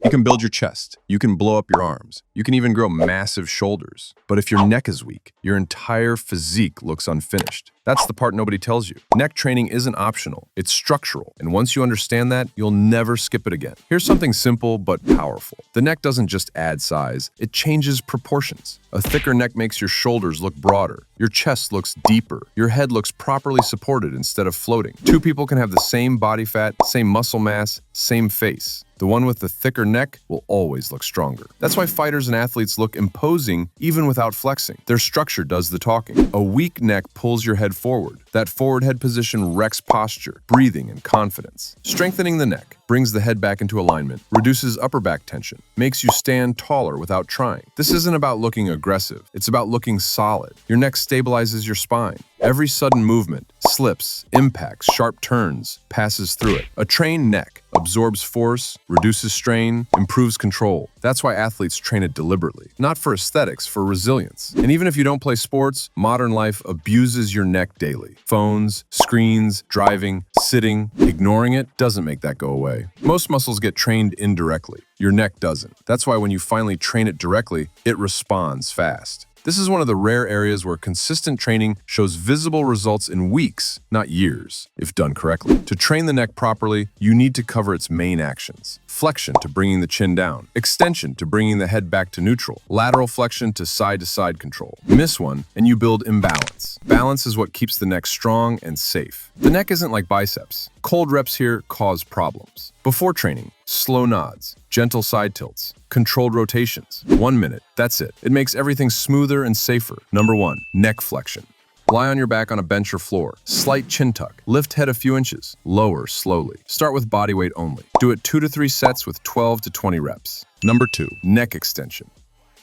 You can build your chest, you can blow up your arms, you can even grow massive shoulders. But if your neck is weak, your entire physique looks unfinished. That's the part nobody tells you. Neck training isn't optional, it's structural. And once you understand that, you'll never skip it again. Here's something simple but powerful. The neck doesn't just add size, it changes proportions. A thicker neck makes your shoulders look broader, your chest looks deeper, your head looks properly supported instead of floating. Two people can have the same body fat, same muscle mass, same face. The one with the thicker neck will always look stronger. That's why fighters and athletes look imposing even without flexing. Their structure does the talking. A weak neck pulls your head forward. That forward head position wrecks posture, breathing, and confidence. Strengthening the neck brings the head back into alignment, reduces upper back tension, makes you stand taller without trying. This isn't about looking aggressive, it's about looking solid. Your neck stabilizes your spine. Every sudden movement, slips, impacts, sharp turns, passes through it. A trained neck absorbs force, reduces strain, improves control. That's why athletes train it deliberately. Not for aesthetics, for resilience. And even if you don't play sports, modern life abuses your neck daily. Phones, screens, driving, sitting, ignoring it doesn't make that go away. Most muscles get trained indirectly. Your neck doesn't. That's why when you finally train it directly, it responds fast. This is one of the rare areas where consistent training shows visible results in weeks, not years, if done correctly. To train the neck properly, you need to cover its main actions. Flexion to bringing the chin down, extension to bringing the head back to neutral, lateral flexion to side control. Miss one, and you build imbalance. Balance is what keeps the neck strong and safe. The neck isn't like biceps. Cold reps here cause problems. Before training, slow nods, gentle side tilts, controlled rotations. 1 minute, that's it. It makes everything smoother and safer. Number 1, neck flexion. Lie on your back on a bench or floor. Slight chin tuck. Lift head a few inches. Lower slowly. Start with body weight only. Do it 2 to 3 sets with 12 to 20 reps. Number 2, neck extension.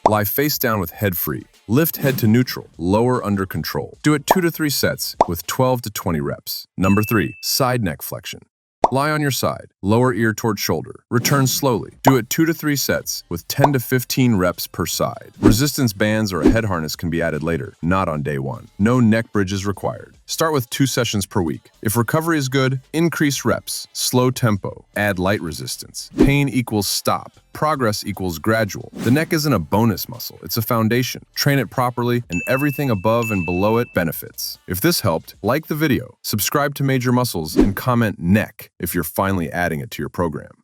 Lie face down with head free. Lift head to neutral, lower under control. Do it 2 to 3 sets with 12 to 20 reps. Number 3, side neck flexion. Lie on your side, lower ear toward shoulder. Return slowly. Do it 2 to 3 sets with 10 to 15 reps per side. Resistance bands or a head harness can be added later, not on day 1. No neck bridges required. Start with 2 sessions per week. If recovery is good, increase reps. Slow tempo. Add light resistance. Pain equals stop. Progress equals gradual. The neck isn't a bonus muscle, it's a foundation. Train it properly, and everything above and below it benefits. If this helped, like the video, subscribe to Major Muscles, and comment neck if you're finally adding it to your program.